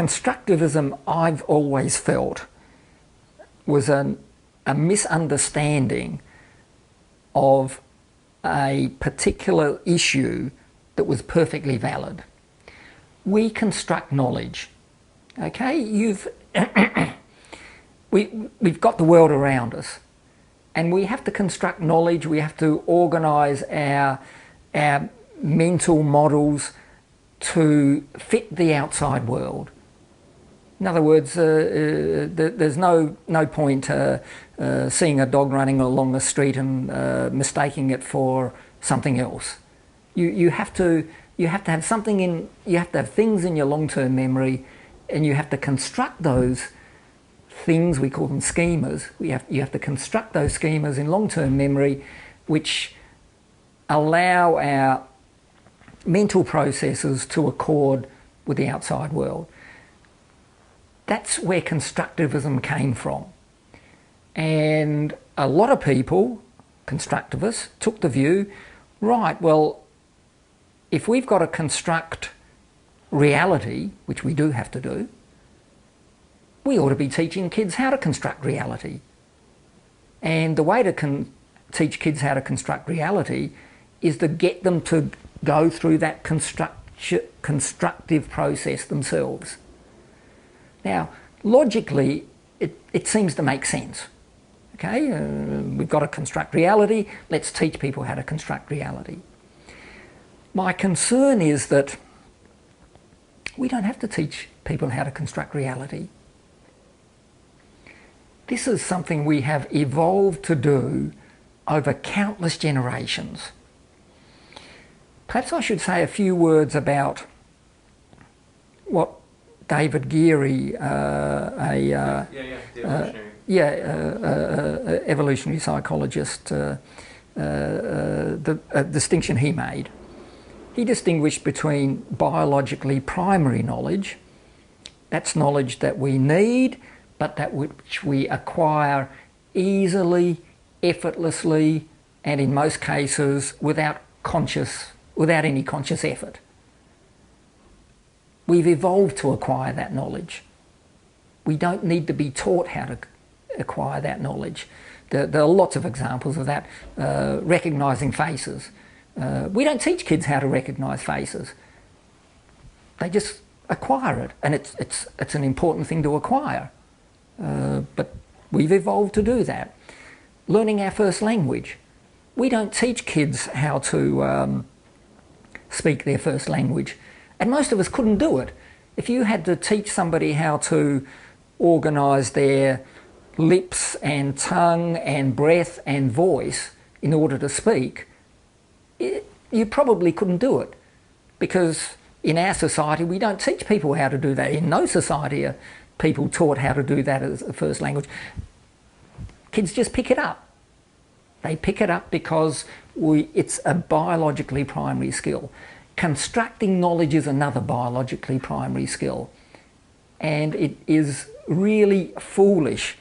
constructivism, I've always felt, was a misunderstanding of a particular issue that was perfectly valid. We construct knowledge. Okay, we've got the world around us, and we have to construct knowledge. We have to organise our mental models to fit the outside world. In other words, there's no point seeing a dog running along the street and mistaking it for something else. You have to have something in. You have to have things in your long-term memory, and you have to construct those things. We call them schemas. You have to construct those schemas in long-term memory, which allow our mental processes to accord with the outside world. That's where constructivism came from. And a lot of people, constructivists, took the view, right, well, if we've got to construct reality, which we do have to do, we ought to be teaching kids how to construct reality. And the way to teach kids how to construct reality is to get them to go through that constructive process themselves. Now, logically, it seems to make sense. Okay, we've got to construct reality. Let's teach people how to construct reality. My concern is that we don't have to teach people how to construct reality. This is something we have evolved to do over countless generations. Perhaps I should say a few words about what David Geary, evolutionary psychologist, the distinction he made. He distinguished between biologically primary knowledge, that's knowledge that we need, but that which we acquire easily, effortlessly, and in most cases without any conscious effort. We've evolved to acquire that knowledge. We don't need to be taught how to acquire that knowledge. There are lots of examples of that. Recognising faces. We don't teach kids how to recognise faces. They just acquire it, and it's an important thing to acquire. But we've evolved to do that. Learning our first language. We don't teach kids how to speak their first language. And most of us couldn't do it. If you had to teach somebody how to organise their lips and tongue and breath and voice in order to speak, you probably couldn't do it. Because in our society, we don't teach people how to do that. In no society are people taught how to do that as a first language. Kids just pick it up. They pick it up because it's a biologically primary skill. Constructing knowledge is another biologically primary skill, and it is really foolish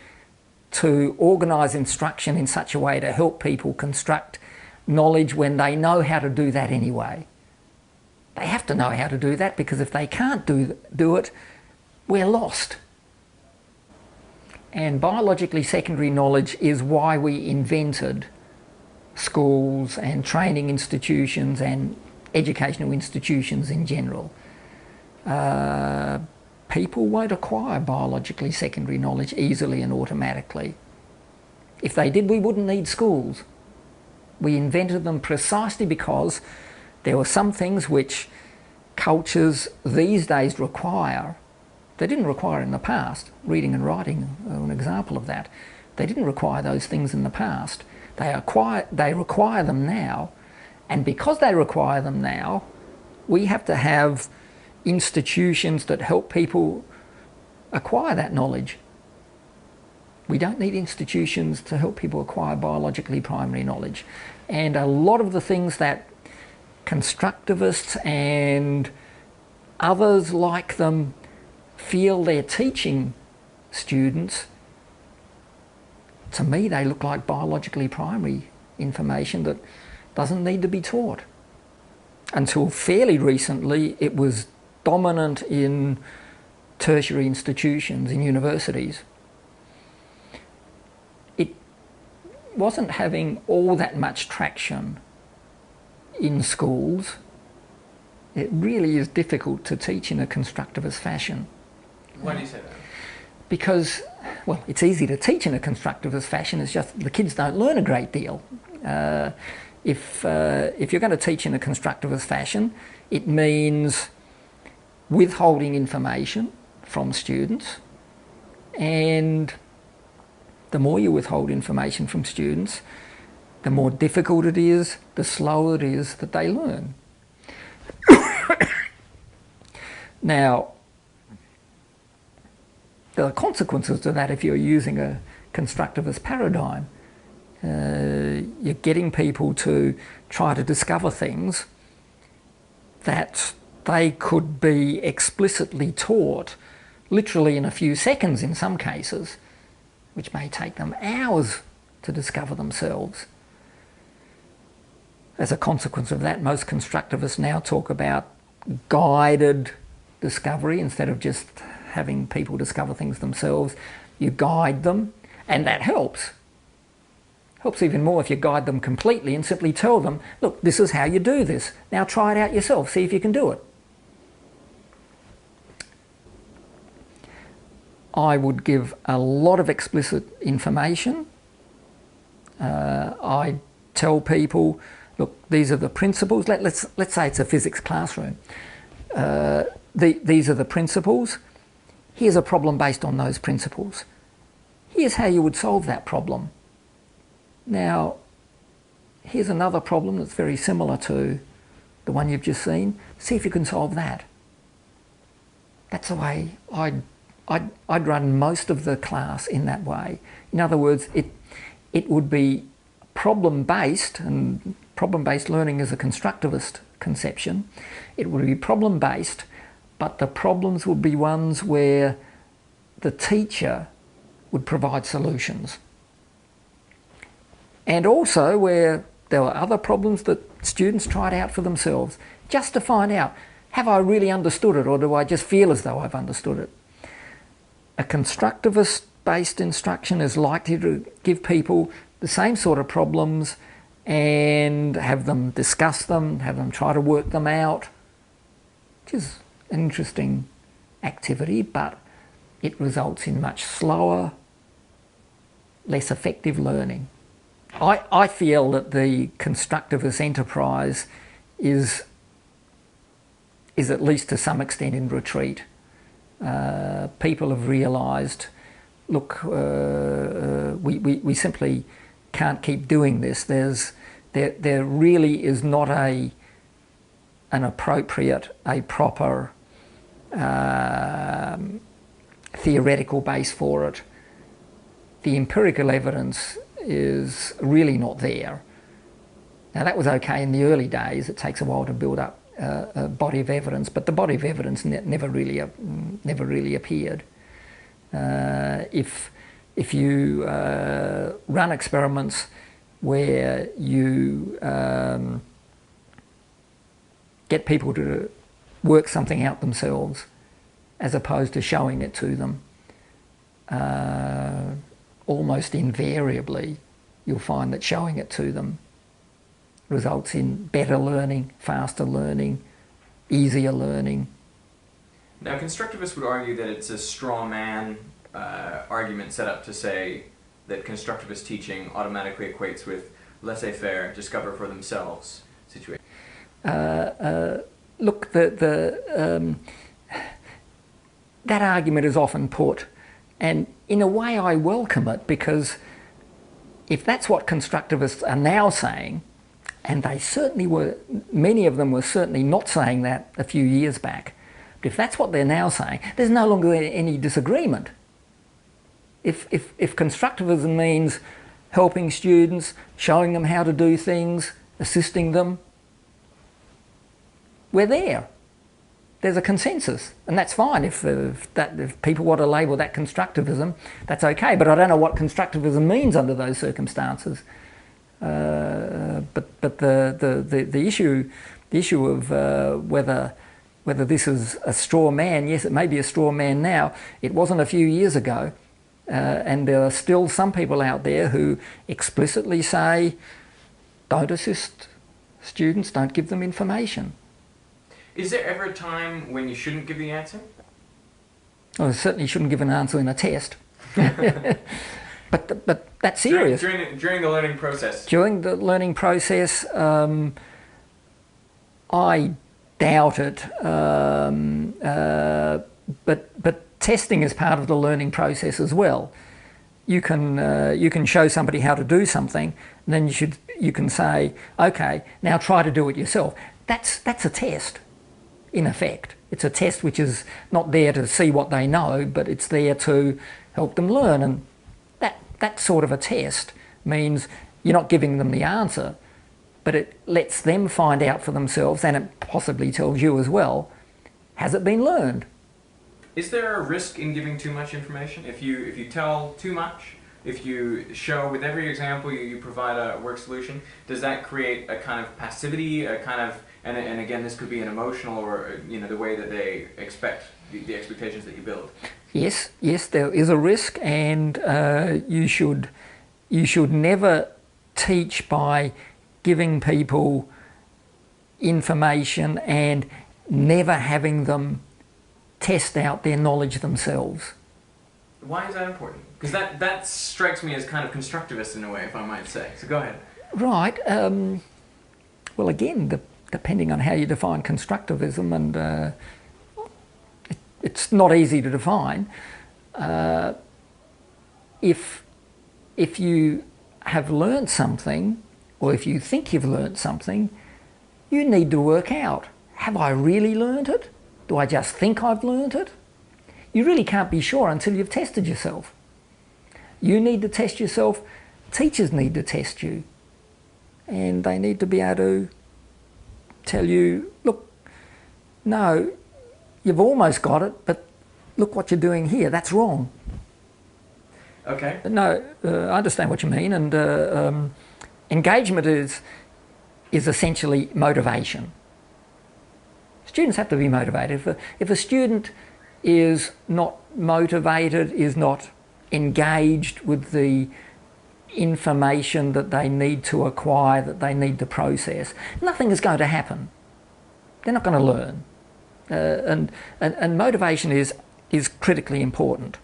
to organise instruction in such a way to help people construct knowledge when they know how to do that anyway. They have to know how to do that, because if they can't do it, we're lost. And biologically secondary knowledge is why we invented schools and training institutions and educational institutions in general. People won't acquire biologically secondary knowledge easily and automatically. If they did, we wouldn't need schools. We invented them precisely because there were some things which cultures these days require. They didn't require in the past. Reading and writing are an example of that. They didn't require those things in the past. They require them now. And because they require them now, we have to have institutions that help people acquire that knowledge. We don't need institutions to help people acquire biologically primary knowledge. And a lot of the things that constructivists and others like them feel they're teaching students, to me they look like biologically primary information that doesn't need to be taught. Until fairly recently, it was dominant in tertiary institutions, in universities, it wasn't having all that much traction in schools. It really is difficult to teach in a constructivist fashion. Why do you say that? Because, well, it's easy to teach in a constructivist fashion, it's just the kids don't learn a great deal. If you're going to teach in a constructivist fashion, it means withholding information from students, and the more you withhold information from students, the more difficult it is, the slower it is that they learn. Now, there are consequences to that if you're using a constructivist paradigm. You're getting people to try to discover things that they could be explicitly taught literally in a few seconds in some cases, which may take them hours to discover themselves. As a consequence of that, most constructivists now talk about guided discovery instead of just having people discover things themselves. You guide them, and that helps. Helps even more if you guide them completely and simply tell them, look, this is how you do this. Now try it out yourself, see if you can do it. I would give a lot of explicit information. I tell people, look, these are the principles. Let's say it's a physics classroom. These are the principles. Here's a problem based on those principles. Here's how you would solve that problem. Now, here's another problem that's very similar to the one you've just seen. See if you can solve that. That's the way I'd run most of the class in that way. In other words, it would be problem-based, and problem-based learning is a constructivist conception. It would be problem-based, but the problems would be ones where the teacher would provide solutions. And also where there were other problems that students tried out for themselves, just to find out, have I really understood it, or do I just feel as though I've understood it? A constructivist-based instruction is likely to give people the same sort of problems and have them discuss them, have them try to work them out, which is an interesting activity, but it results in much slower, less effective learning. I feel that the constructivist enterprise is at least to some extent in retreat. People have realised, look, we simply can't keep doing this. There really is not an appropriate, a proper theoretical base for it. The empirical evidence is really not there. Now that was okay in the early days. It takes a while to build up a body of evidence, but the body of evidence never really appeared. If you run experiments where you get people to work something out themselves as opposed to showing it to them, almost invariably you'll find that showing it to them results in better learning, faster learning, easier learning. Now, constructivists would argue that it's a straw man argument set up to say that constructivist teaching automatically equates with laissez-faire, discover for themselves situation. Look, that argument is often put, and in a way I welcome it, because if that's what constructivists are now saying, and they certainly were, many of them were certainly not saying that a few years back, but if that's what they're now saying, there's no longer any disagreement. If constructivism means helping students, showing them how to do things, assisting them, we're there. There's a consensus, and that's fine. If people want to label that constructivism, that's okay. But I don't know what constructivism means under those circumstances. But the issue of whether Whether this is a straw man, yes, it may be a straw man now. It wasn't a few years ago. And there are still some people out there who explicitly say, don't assist students, don't give them information. Is there ever a time when you shouldn't give the answer? Well, I certainly shouldn't give an answer in a test. But that's serious. During the learning process? During the learning process, I doubt it. But testing is part of the learning process as well. You can show somebody how to do something, and then you can say, okay, now try to do it yourself. That's a test, in effect. It's a test which is not there to see what they know, but it's there to help them learn. And that sort of a test means you're not giving them the answer, but it lets them find out for themselves, and it possibly tells you as well, has it been learned? Is there a risk in giving too much information? If you tell too much, if you show with every example you provide a work solution, does that create a kind of passivity, a kind of, and again, this could be an emotional or, you know, the way that they expect, the expectations that you build? Yes, there is a risk, and you should never teach by giving people information and never having them test out their knowledge themselves. Why is that important? Because that strikes me as kind of constructivist in a way, if I might say. So go ahead. Right. Well, again, depending on how you define constructivism, and it's not easy to define. If you have learnt something, or if you think you've learnt something, you need to work out, have I really learnt it? Do I just think I've learnt it? You really can't be sure until you've tested yourself. You need to test yourself. Teachers need to test you. And they need to be able to tell you, look, no, you've almost got it, but look what you're doing here, that's wrong. Okay. No, I understand what you mean, and engagement is essentially motivation. Students have to be motivated. If a student is not motivated, is not engaged with the information that they need to acquire, that they need to process, nothing is going to happen. They're not going to learn. And motivation is critically important.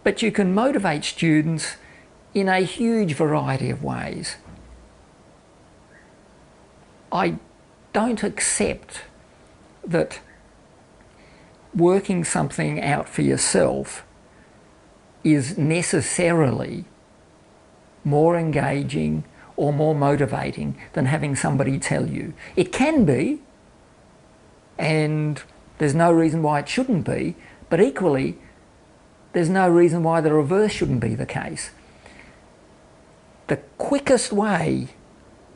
But you can motivate students in a huge variety of ways. I don't accept that working something out for yourself is necessarily more engaging or more motivating than having somebody tell you. It can be, and there's no reason why it shouldn't be, but equally, there's no reason why the reverse shouldn't be the case. The quickest way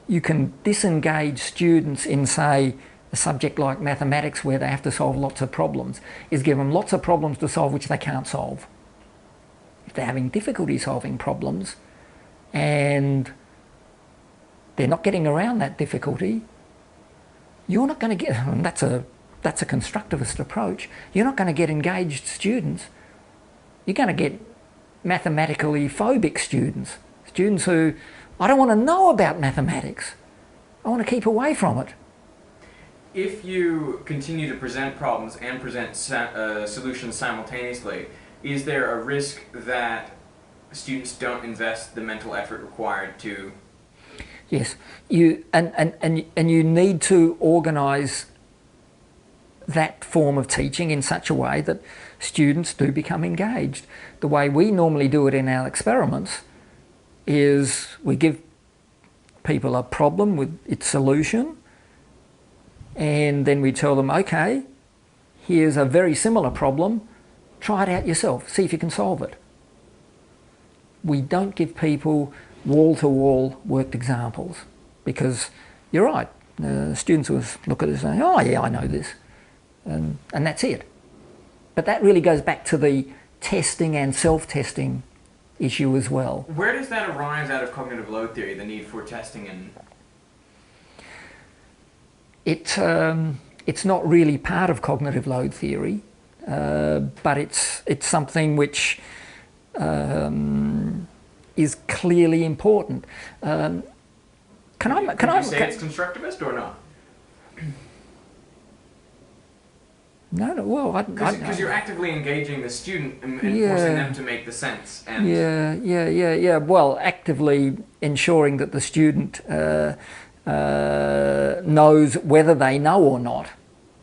you can disengage students in, say, a subject like mathematics where they have to solve lots of problems is give them lots of problems to solve which they can't solve. If they're having difficulty solving problems and they're not getting around that difficulty, you're not going to get, and that's a constructivist approach, you're not going to get engaged students. You're going to get mathematically phobic students, students who, I don't want to know about mathematics. I want to keep away from it. If you continue to present problems and present solutions simultaneously, is there a risk that students don't invest the mental effort required to? Yes, you need to organise that form of teaching in such a way that students do become engaged. The way we normally do it in our experiments is we give people a problem with its solution, and then we tell them, okay, here's a very similar problem, try it out yourself, see if you can solve it. We don't give people wall-to-wall worked examples, because you're right, students will look at it and say, oh yeah, I know this, and that's it. But that really goes back to the testing and self-testing issue as well. Where does that arise out of cognitive load theory, the need for testing? And It's not really part of cognitive load theory, but it's something which is clearly important. Can you say it's constructivist or not? No, well, because you're actively engaging the student and forcing them to make the sense. And yeah. Well, actively ensuring that the student knows whether they know or not,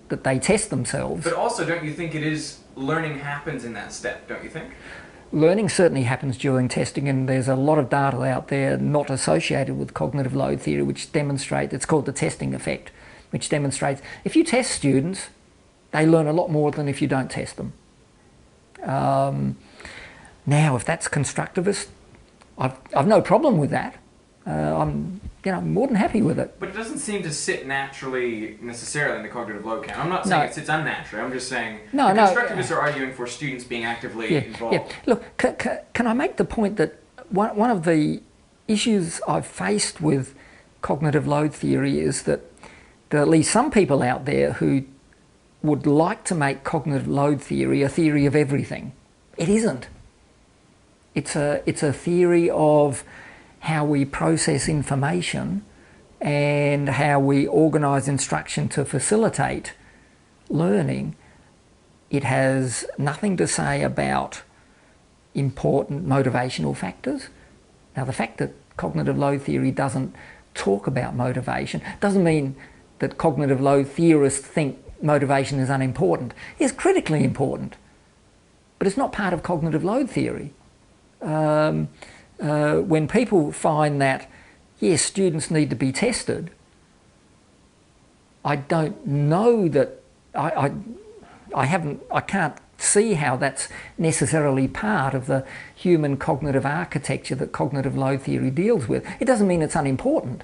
that they test themselves. But also, don't you think it is learning happens in that step? Don't you think? Learning certainly happens during testing, and there's a lot of data out there not associated with cognitive load theory which demonstrate, it's called the testing effect, which demonstrates if you test students, they learn a lot more than if you don't test them. Now, if that's constructivist, I've no problem with that. I'm more than happy with it. But it doesn't seem to sit naturally necessarily in the cognitive load camp. I'm not saying it sits unnaturally. I'm just saying constructivists are arguing for students being actively involved. Yeah. Look, can I make the point that one of the issues I've faced with cognitive load theory is that there are at least some people out there who would like to make cognitive load theory a theory of everything. It isn't. It's a theory of how we process information and how we organise instruction to facilitate learning. It has nothing to say about important motivational factors. Now, the fact that cognitive load theory doesn't talk about motivation doesn't mean that cognitive load theorists think motivation is unimportant. It's critically important, but it's not part of cognitive load theory. When people find that, yes, students need to be tested, I don't know that, I can't see how that's necessarily part of the human cognitive architecture that cognitive load theory deals with. It doesn't mean it's unimportant.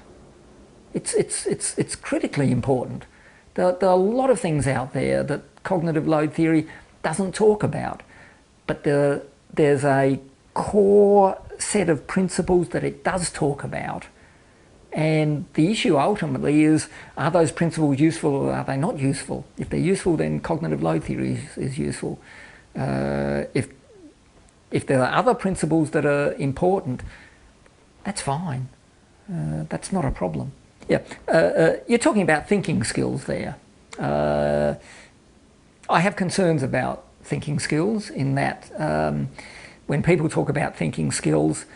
It's critically important. There are a lot of things out there that cognitive load theory doesn't talk about, but there's a core set of principles that it does talk about, and the issue ultimately is, are those principles useful or are they not useful? If they're useful, then cognitive load theory is useful. If there are other principles that are important, that's fine. That's not a problem. Yeah, you're talking about thinking skills there. I have concerns about thinking skills in that when people talk about thinking skills,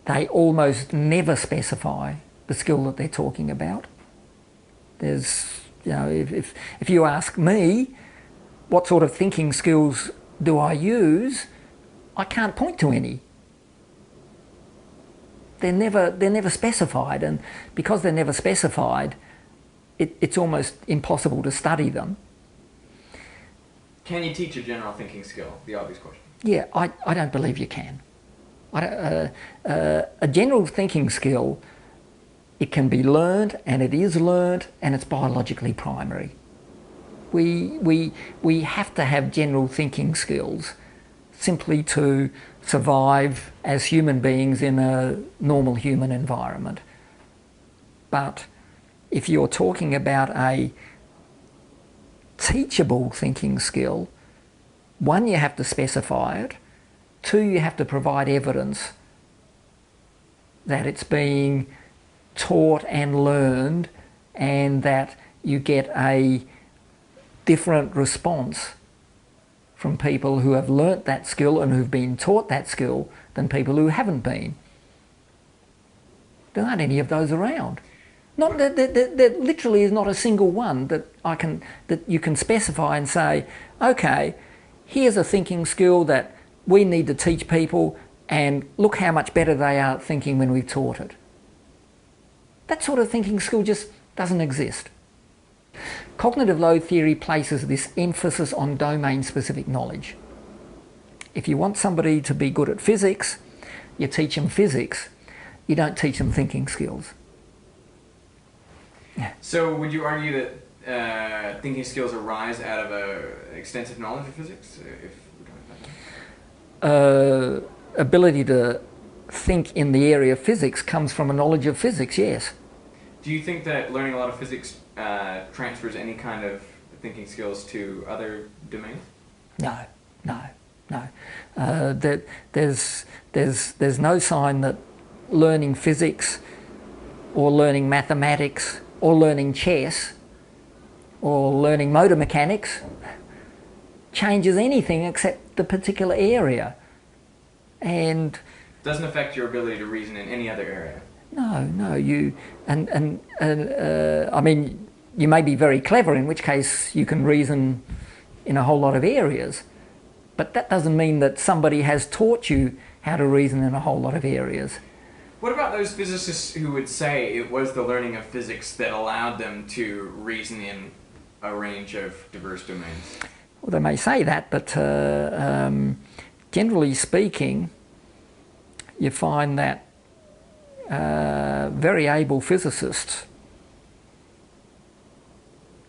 they almost never specify the skill that they're talking about. There's, if you ask me, what sort of thinking skills do I use? I can't point to any. They're never specified, and because they're never specified, it's almost impossible to study them. Can you teach a general thinking skill? The obvious question. Yeah, I don't believe you can. A general thinking skill, it can be learned, and it is learned, and it's biologically primary. We have to have general thinking skills simply to survive as human beings in a normal human environment. But if you're talking about a teachable thinking skill, one, you have to specify it. Two, you have to provide evidence that it's being taught and learned, and that you get a different response from people who have learnt that skill and who've been taught that skill than people who haven't been. There aren't any of those around. There literally is not a single one that you can specify and say, okay, here's a thinking skill that we need to teach people, and look how much better they are at thinking when we've taught it. That sort of thinking skill just doesn't exist. Cognitive load theory places this emphasis on domain-specific knowledge. If you want somebody to be good at physics, you teach them physics. You don't teach them thinking skills. Yeah. So would you argue that thinking skills arise out of an extensive knowledge of physics? Ability to think in the area of physics comes from a knowledge of physics, yes. Do you think that learning a lot of physics transfers any kind of thinking skills to other domains? No, no, no. There's no sign that learning physics or learning mathematics or learning chess or learning motor mechanics changes anything except the particular area. And doesn't affect your ability to reason in any other area. No, I mean, you may be very clever, in which case you can reason in a whole lot of areas, but that doesn't mean that somebody has taught you how to reason in a whole lot of areas. What about those physicists who would say it was the learning of physics that allowed them to reason in a range of diverse domains? Well, they may say that, but generally speaking, you find that very able physicists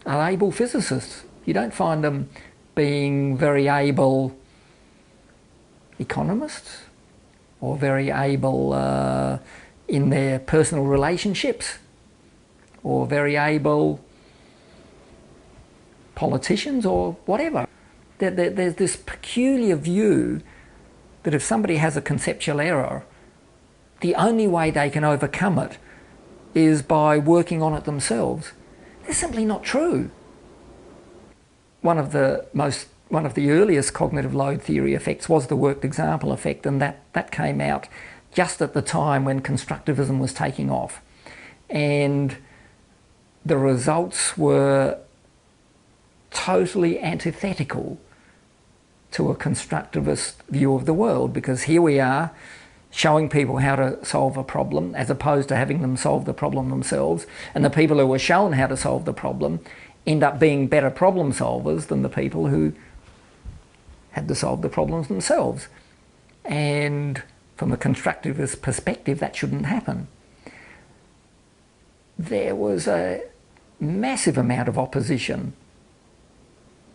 are able physicists. You don't find them being very able economists or very able in their personal relationships or very able politicians or whatever. There's this peculiar view that if somebody has a conceptual error, the only way they can overcome it is by working on it themselves. That's simply not true. One of the earliest cognitive load theory effects was the worked example effect, and that came out just at the time when constructivism was taking off. And the results were totally antithetical to a constructivist view of the world, because here we are showing people how to solve a problem as opposed to having them solve the problem themselves, and the people who were shown how to solve the problem end up being better problem solvers than the people who had to solve the problems themselves. And from a constructivist perspective, that shouldn't happen. There was a massive amount of opposition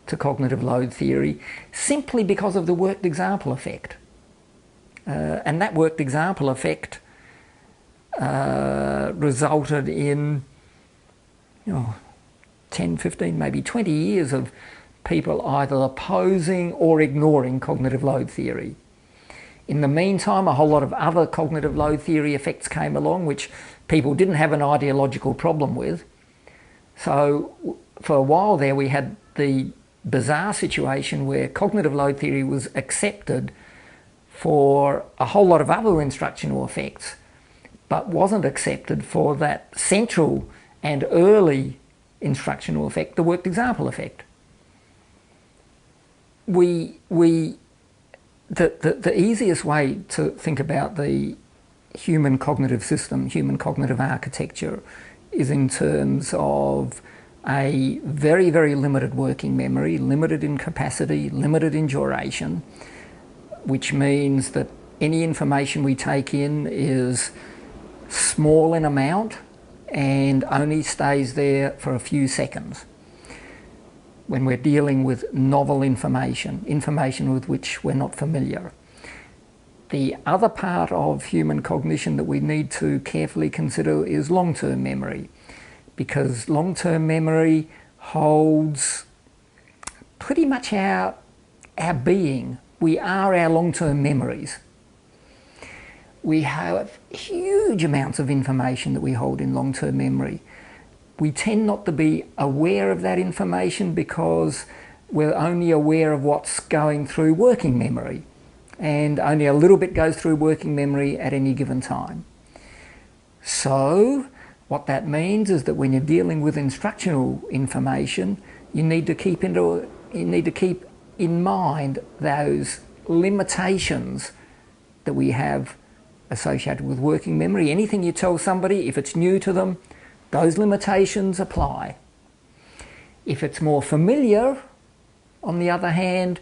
to cognitive load theory simply because of the worked example effect. And that worked example effect resulted in 10, 15, maybe 20 years of people either opposing or ignoring cognitive load theory. In the meantime, a whole lot of other cognitive load theory effects came along which people didn't have an ideological problem with. So for a while there we had the bizarre situation where cognitive load theory was accepted for a whole lot of other instructional effects, but wasn't accepted for that central and early instructional effect, the worked example effect. The easiest way to think about the human cognitive system, human cognitive architecture, is in terms of a very, very limited working memory, limited in capacity, limited in duration, which means that any information we take in is small in amount and only stays there for a few seconds. When we're dealing with novel information, information with which we're not familiar. The other part of human cognition that we need to carefully consider is long-term memory, because long-term memory holds pretty much our being. We are our long-term memories. We have huge amounts of information that we hold in long-term memory. We tend not to be aware of that information because we're only aware of what's going through working memory, and only a little bit goes through working memory at any given time. So what that means is that when you're dealing with instructional information, you need to keep in mind those limitations that we have associated with working memory. Anything you tell somebody, if it's new to them, those limitations apply. If it's more familiar, on the other hand,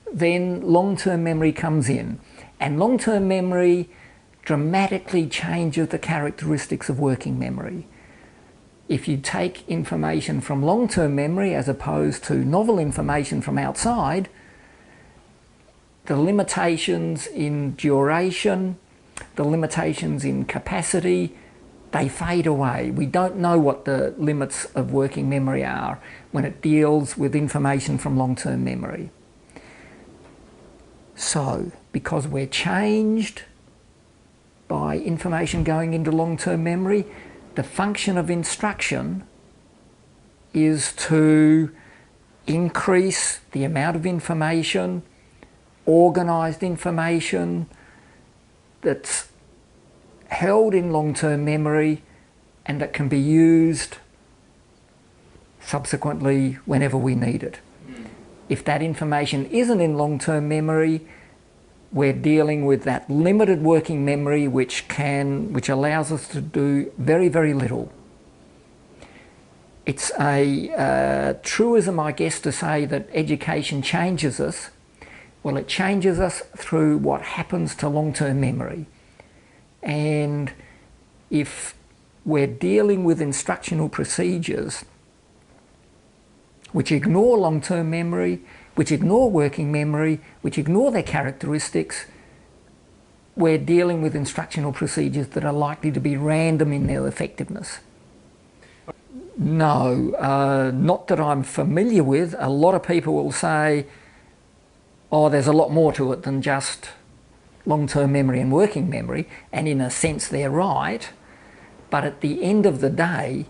then long-term memory comes in. And long-term memory dramatically changes the characteristics of working memory. If you take information from long-term memory as opposed to novel information from outside, the limitations in duration, the limitations in capacity they fade away. We don't know what the limits of working memory are when it deals with information from long-term memory. So, because we're changed by information going into long-term memory, the function of instruction is to increase the amount of information, organised information, that's held in long-term memory and that can be used subsequently whenever we need it. If that information isn't in long-term memory, we're dealing with that limited working memory which allows us to do very, very little. It's a truism, I guess, to say that education changes us. Well, it changes us through what happens to long-term memory. And if we're dealing with instructional procedures which ignore long-term memory, which ignore working memory, which ignore their characteristics, we're dealing with instructional procedures that are likely to be random in their effectiveness. No, not that I'm familiar with. A lot of people will say, oh, there's a lot more to it than just long-term memory and working memory, and in a sense they're right, but at the end of the day,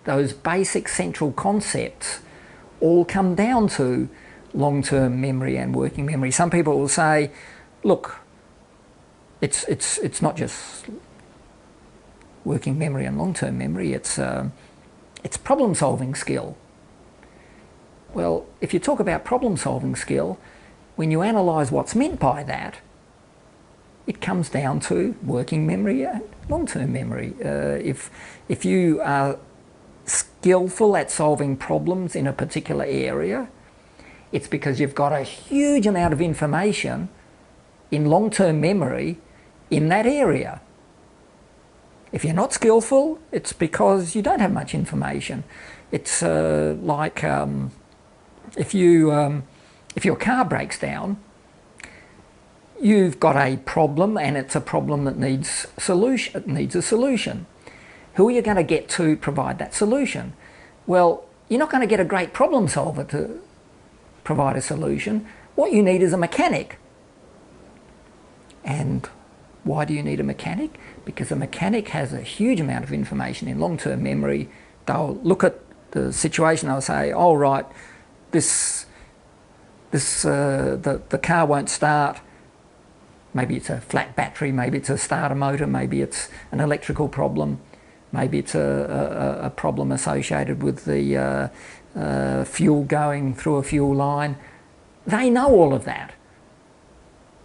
those basic central concepts all come down to long-term memory and working memory. Some people will say, look, it's not just working memory and long-term memory, it's problem-solving skill. Well, if you talk about problem-solving skill, when you analyse what's meant by that, it comes down to working memory and long-term memory. If you are skillful at solving problems in a particular area, it's because you've got a huge amount of information in long-term memory in that area. If you're not skillful, it's because you don't have much information. It's like if your car breaks down, you've got a problem and it's a problem that needs a solution. Who are you going to get to provide that solution? Well, you're not going to get a great problem solver to provide a solution. What you need is a mechanic. And why do you need a mechanic? Because a mechanic has a huge amount of information in long-term memory. They'll look at the situation, they'll say, oh right, the car won't start. Maybe it's a flat battery, maybe it's a starter motor, maybe it's an electrical problem, maybe it's a problem associated with the fuel going through a fuel line. They know all of that.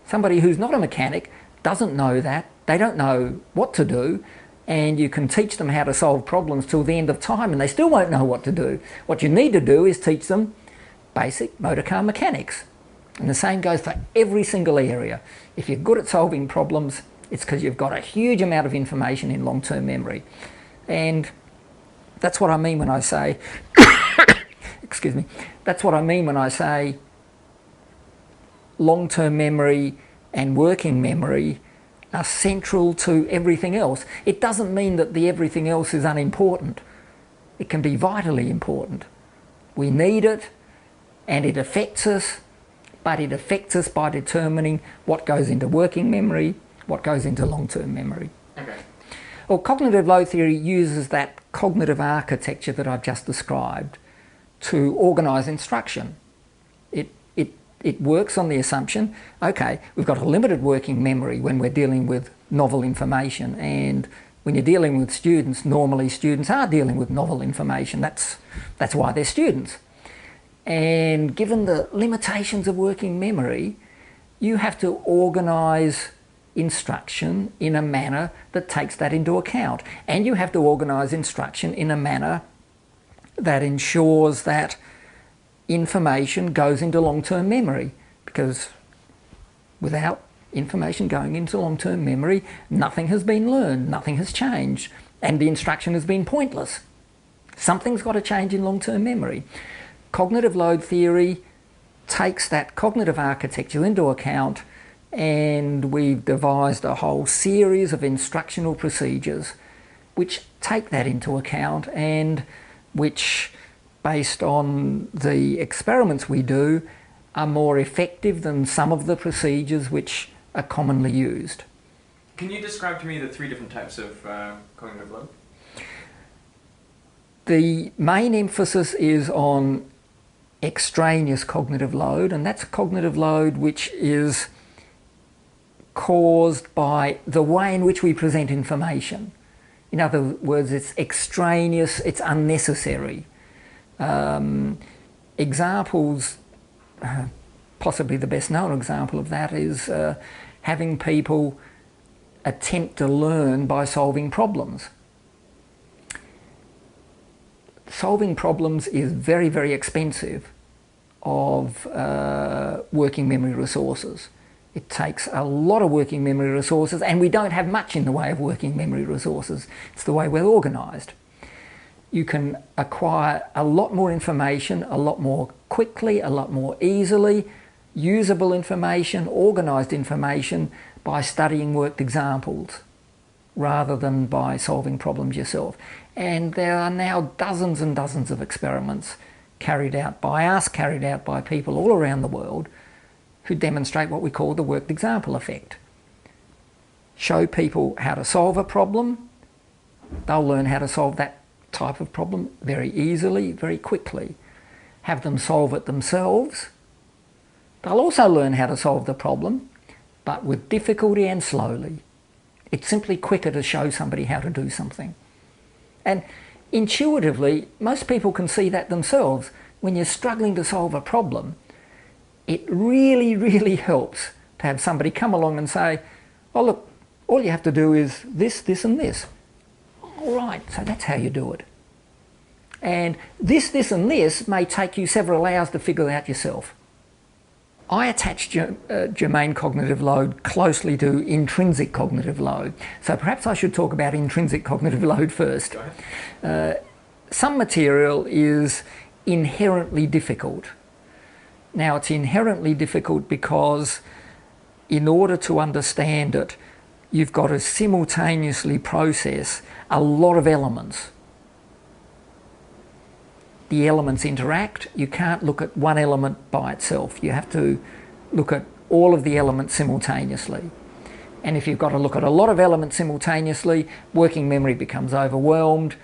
Somebody who's not a mechanic doesn't know that. They don't know what to do, and you can teach them how to solve problems till the end of time and they still won't know what to do. What you need to do is teach them basic motor car mechanics. And the same goes for every single area. If you're good at solving problems, it's because you've got a huge amount of information in long-term memory. And that's what I mean when I say, excuse me, that's what I mean when I say long-term memory and working memory are central to everything else. It doesn't mean that the everything else is unimportant. It can be vitally important. We need it and it affects us, but it affects us by determining what goes into working memory, what goes into long-term memory. Okay. Well, cognitive load theory uses that cognitive architecture that I've just described to organise instruction. It works on the assumption, okay, we've got a limited working memory when we're dealing with novel information, and when you're dealing with students, normally students are dealing with novel information. That's why they're students. And given the limitations of working memory, you have to organise instruction in a manner that takes that into account. And you have to organise instruction in a manner that ensures that information goes into long-term memory, because without information going into long-term memory, nothing has been learned, nothing has changed, and the instruction has been pointless. Something's got to change in long-term memory. Cognitive load theory takes that cognitive architecture into account and we've devised a whole series of instructional procedures which take that into account and which, based on the experiments we do, are more effective than some of the procedures which are commonly used. Can you describe to me the 3 different types of cognitive load? The main emphasis is on extraneous cognitive load, and that's cognitive load which is caused by the way in which we present information. In other words, it's extraneous, it's unnecessary. Examples, possibly the best known example of that is having people attempt to learn by solving problems. Solving problems is very, very expensive of working memory resources. It takes a lot of working memory resources, and we don't have much in the way of working memory resources. It's the way we're organised. You can acquire a lot more information, a lot more quickly, a lot more easily, usable information, organised information, by studying worked examples rather than by solving problems yourself. And there are now dozens and dozens of experiments carried out by us, carried out by people all around the world, who demonstrate what we call the worked example effect. Show people how to solve a problem, they'll learn how to solve that type of problem very easily, very quickly. Have them solve it themselves, they'll also learn how to solve the problem, but with difficulty and slowly. It's simply quicker to show somebody how to do something. And intuitively, most people can see that themselves. When you're struggling to solve a problem, it really, really helps to have somebody come along and say, oh look, all you have to do is this, this and this. All right, so that's how you do it. And this, and this may take you several hours to figure out yourself. I attach germane cognitive load closely to intrinsic cognitive load. So perhaps I should talk about intrinsic cognitive load first. Some material is inherently difficult. Now, it's inherently difficult because in order to understand it, you've got to simultaneously process a lot of elements. The elements interact. You can't look at one element by itself. You have to look at all of the elements simultaneously. And if you've got to look at a lot of elements simultaneously, working memory becomes overwhelmed,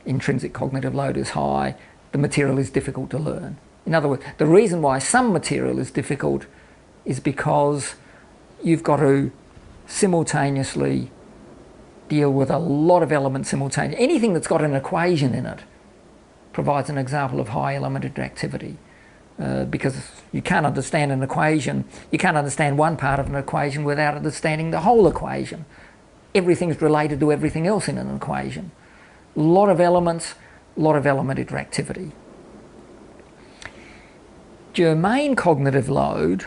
intrinsic cognitive load is high, the material is difficult to learn. In other words, the reason why some material is difficult is because you've got to simultaneously deal with a lot of elements simultaneously. Anything that's got an equation in it provides an example of high element interactivity, because you can't understand an equation, you can't understand one part of an equation without understanding the whole equation. Everything's related to everything else in an equation. A lot of elements, a lot of element interactivity. Germane cognitive load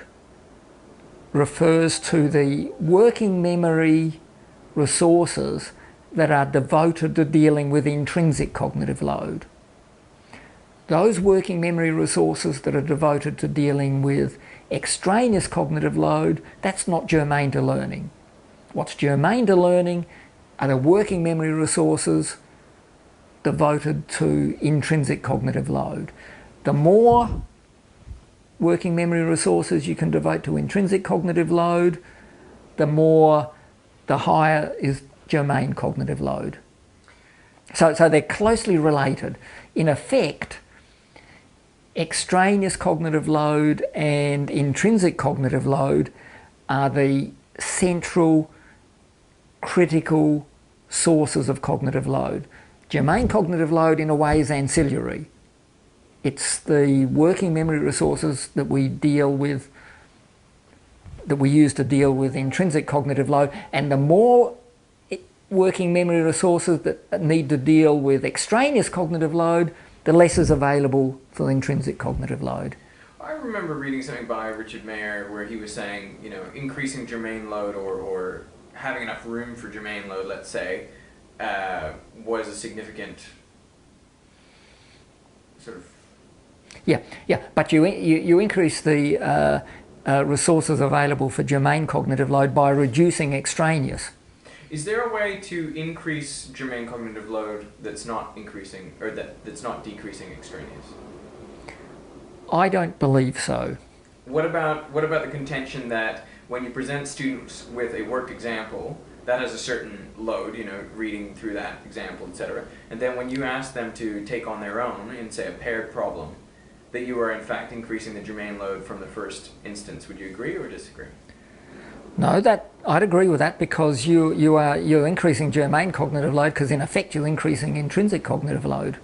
refers to the working memory resources that are devoted to dealing with intrinsic cognitive load. Those working memory resources that are devoted to dealing with extraneous cognitive load, that's not germane to learning. What's germane to learning are the working memory resources devoted to intrinsic cognitive load. The more working memory resources you can devote to intrinsic cognitive load, the higher is germane cognitive load. So they're closely related. In effect, extraneous cognitive load and intrinsic cognitive load are the central critical sources of cognitive load. Germane cognitive load in a way is ancillary. It's the working memory resources that we deal with, that we use to deal with intrinsic cognitive load, and the more working memory resources that need to deal with extraneous cognitive load, the less is available for intrinsic cognitive load. I remember reading something by Richard Mayer where he was saying, you know, increasing germane load or having enough room for germane load, let's say, was a significant sort of... Yeah, but you increase the resources available for germane cognitive load by reducing extraneous. Is there a way to increase germane cognitive load that's not increasing, or that's not decreasing extraneous? I don't believe so. What about the contention that when you present students with a worked example that has a certain load, reading through that example, etc., and then when you ask them to take on their own in, say, a paired problem, that you are in fact increasing the germane load from the first instance? Would you agree or disagree? No, I'd agree with that, because you're increasing germane cognitive load, because in effect you're increasing intrinsic cognitive load.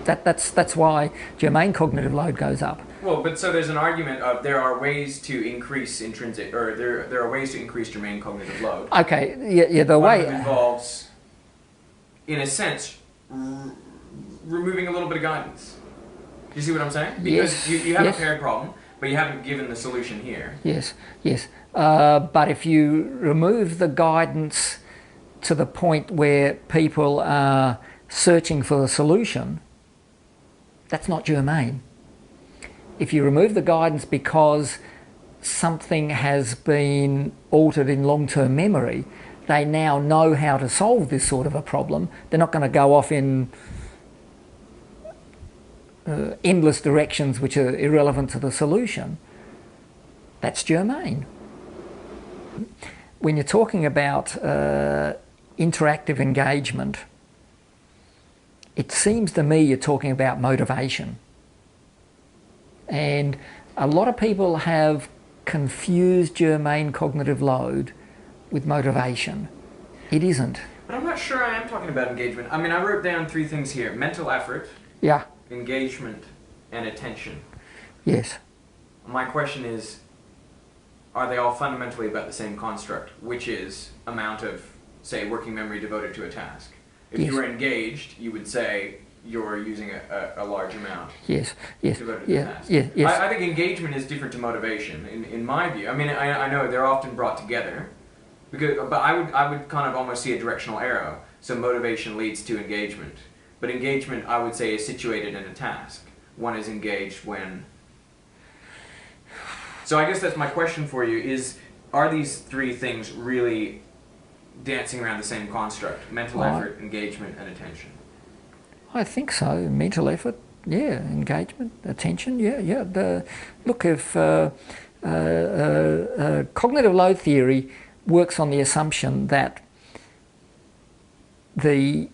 That's why germane cognitive load goes up. Well, but so there's an argument of there are ways to increase intrinsic, or there are ways to increase germane cognitive load. Okay, yeah, the One way of them involves, in a sense, removing a little bit of guidance. Do you see what I'm saying? Because yes, you have yes. a paired problem, but you haven't given the solution here. Yes, yes. But if you remove the guidance to the point where people are searching for the solution, that's not germane. If you remove the guidance because something has been altered in long-term memory, they now know how to solve this sort of a problem. They're not going to go off in endless directions which are irrelevant to the solution. That's germane. When you're talking about interactive engagement, it seems to me you're talking about motivation. And a lot of people have confused germane cognitive load with motivation. It isn't. But I'm not sure I am talking about engagement. I mean, I wrote down 3 things here: mental effort, Yeah. engagement, and attention. Yes. My question is, are they all fundamentally about the same construct, which is amount of, say, working memory devoted to a task? If Yes. you were engaged, you would say you're using a large amount Yes. Yes. devoted to the Yeah. task. Yeah. Yes. I think engagement is different to motivation, in my view. I mean, I know they're often brought together, but I would kind of almost see a directional arrow. So motivation leads to engagement. But engagement, I would say, is situated in a task. One is engaged when... So I guess that's my question for you, is, are these 3 things really dancing around the same construct? Mental effort, engagement, and attention. I think so. Mental effort, yeah. Engagement, attention, yeah. Look, if cognitive load theory works on the assumption that the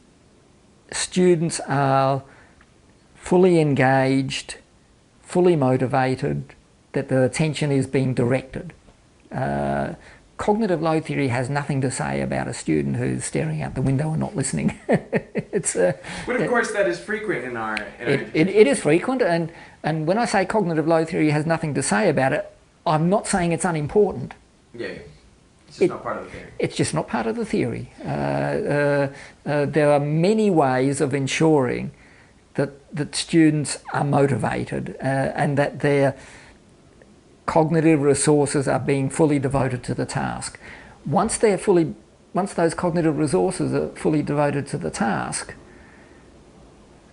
students are fully engaged, fully motivated, that the attention is being directed. Cognitive load theory has nothing to say about a student who's staring out the window and not listening. But of course that is frequent in our it is frequent, and when I say cognitive load theory has nothing to say about it, I'm not saying it's unimportant. Yeah. It's just not part of the theory. It's just not part of the theory. There are many ways of ensuring that students are motivated and that their cognitive resources are being fully devoted to the task. Once those cognitive resources are fully devoted to the task,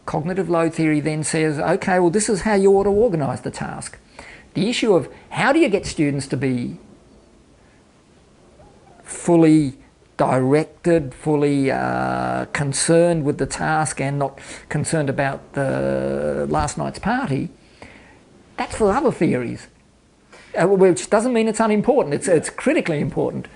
cognitive load theory then says, okay, well, this is how you ought to organise the task. The issue of how do you get students to be fully directed, fully concerned with the task and not concerned about the last night's party, that's for other theories. Which doesn't mean it's unimportant, it's critically important.